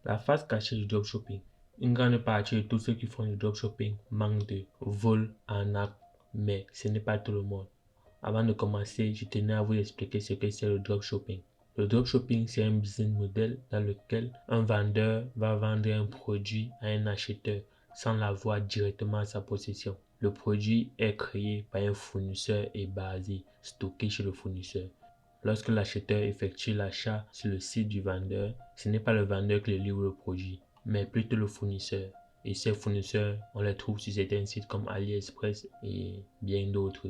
La face cachée du dropshipping. Une grande partie de tous ceux qui font du dropshipping manquent de vol, arnaque, mais ce n'est pas tout le monde. Avant de commencer, je tenais à vous expliquer ce que c'est le dropshipping. Le dropshipping, c'est un business model dans lequel un vendeur va vendre un produit à un acheteur sans l'avoir directement à sa possession. Le produit est créé par un fournisseur et basé, stocké chez le fournisseur. Lorsque l'acheteur effectue l'achat sur le site du vendeur, ce n'est pas le vendeur qui livre le produit, mais plutôt le fournisseur. Et ces fournisseurs, on les trouve sur certains sites comme AliExpress et bien d'autres.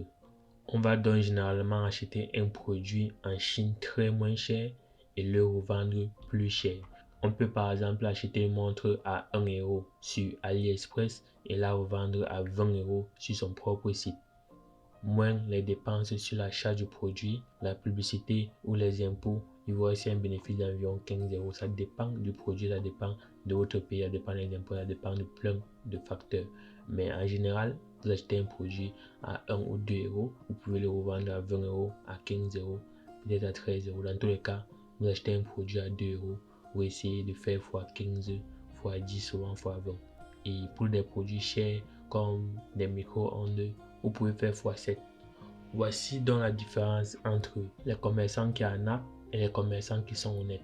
On va donc généralement acheter un produit en Chine très moins cher et le revendre plus cher. On peut par exemple acheter une montre à 1 euro sur AliExpress et la revendre à 20 euros sur son propre site. Moins les dépenses sur l'achat du produit, la publicité ou les impôts, il vous reste un bénéfice d'environ 15 euros. Ça dépend du produit, ça dépend de votre pays, ça dépend des impôts, ça dépend de plein de facteurs. Mais en général, vous achetez un produit à 1 ou 2 euros, vous pouvez le revendre à 20 euros, à 15 euros, peut-être à 13 euros. Dans tous les cas, vous achetez un produit à 2 euros, vous essayez de faire x15, x10, souvent x20. Et pour des produits chers comme des micro-ondes, vous pouvez faire x7. Voici donc la différence entre les commerçants qui arnaquent et les commerçants qui sont honnêtes.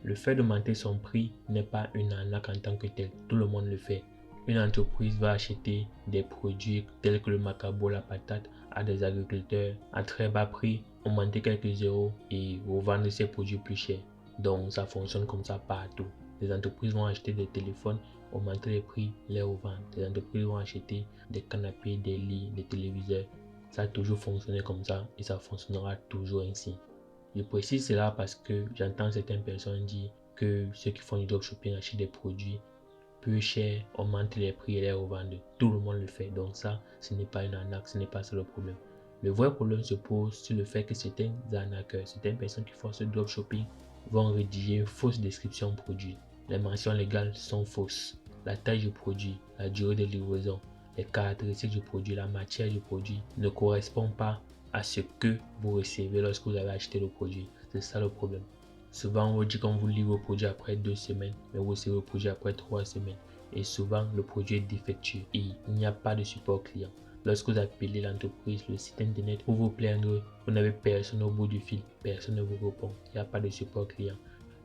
Le fait d'augmenter son prix n'est pas une arnaque en tant que tel, tout le monde le fait. Une entreprise va acheter des produits tels que le macabo, la patate à des agriculteurs à très bas prix, augmenter quelques euros et revendre ces produits plus chers. Donc ça fonctionne comme ça partout. Les entreprises vont acheter des téléphones, augmenter les prix, les revendre. Les entreprises vont acheter des canapés, des lits, des téléviseurs. Ça a toujours fonctionné comme ça et ça fonctionnera toujours ainsi. Je précise cela parce que j'entends certaines personnes dire que ceux qui font du dropshipping achètent des produits peu chers, augmentent les prix et les revendent. Tout le monde le fait, donc ça, ce n'est pas une arnaque, ce n'est pas ça le problème. Le vrai problème se pose sur le fait que certains arnaqueurs, certaines personnes qui font ce dropshipping vont rédiger une fausse description produit. Les mentions légales sont fausses. La taille du produit, la durée de livraison, les caractéristiques du produit, la matière du produit ne correspondent pas à ce que vous recevez lorsque vous avez acheté le produit. C'est ça le problème. Souvent, on vous dit qu'on vous livre le produit après 2 semaines, mais vous recevez le produit après 3 semaines. Et souvent, le produit est défectueux et il n'y a pas de support client. Lorsque vous appelez l'entreprise, le site internet pour vous plaindre, vous n'avez personne au bout du fil, personne ne vous répond, il n'y a pas de support client.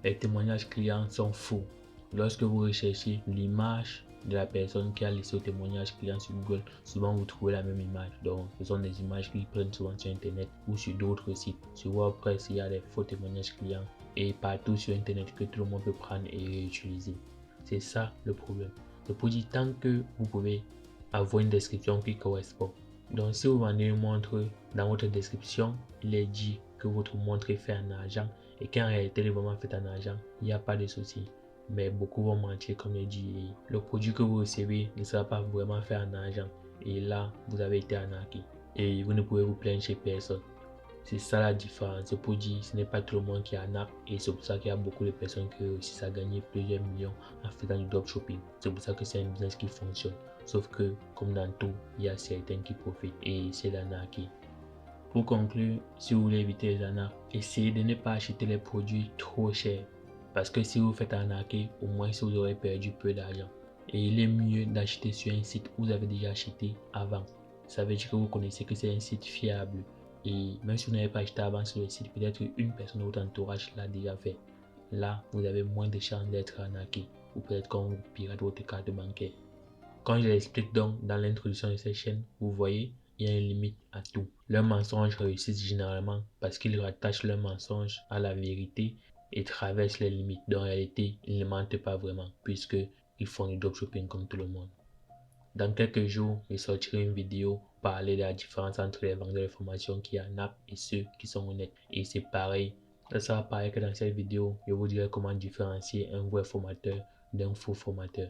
Les témoignages clients sont faux. Lorsque vous recherchez l'image de la personne qui a laissé le témoignage client sur Google, souvent vous trouvez la même image. Donc, ce sont des images qui prennent souvent sur Internet ou sur d'autres sites. Sur WordPress, il y a des faux témoignages clients et partout sur Internet que tout le monde peut prendre et réutiliser. C'est ça le problème. Le produit, tant que vous pouvez avoir une description qui correspond. Donc, si vous vendez une montre, dans votre description, il est dit que votre montre est faite en argent et qu'en réalité, elle est vraiment faite en argent, il n'y a pas de souci. Mais beaucoup vont mentir, comme je dis, le produit que vous recevez ne sera pas vraiment fait en argent. Et là, vous avez été arnaqué. Et vous ne pouvez vous plaindre chez personne. C'est ça la différence. Ce produit, ce n'est pas tout le monde qui arnaque. Et c'est pour ça qu'il y a beaucoup de personnes qui réussissent à gagner plusieurs millions en faisant du dropshipping. C'est pour ça que c'est un business qui fonctionne. Sauf que, comme dans tout, il y a certains qui profitent et essaient d'arnaquer. Pour conclure, si vous voulez éviter les arnaques, essayez de ne pas acheter les produits trop chers. Parce que si vous faites arnaquer, au moins si vous aurez perdu peu d'argent. Et il est mieux d'acheter sur un site où vous avez déjà acheté avant. Ça veut dire que vous connaissez que c'est un site fiable. Et même si vous n'avez pas acheté avant sur le site, peut-être une personne de votre entourage l'a déjà fait. Là, vous avez moins de chances d'être arnaqué. Ou peut-être qu'on vous pirate votre carte bancaire. Quand je l'explique donc dans l'introduction de cette chaîne, vous voyez, il y a une limite à tout. Leurs mensonges réussissent généralement parce qu'ils rattachent leurs mensonges à la vérité et traversent les limites. Dans la réalité, ils ne mentent pas vraiment puisque ils font du dropshipping comme tout le monde. Dans quelques jours, je sortirai une vidéo pour parler de la différence entre les vendeurs de formation qui arnaquent et ceux qui sont honnêtes. Et c'est pareil. Ça sera pareil que dans cette vidéo, je vous dirai comment différencier un vrai formateur d'un faux formateur.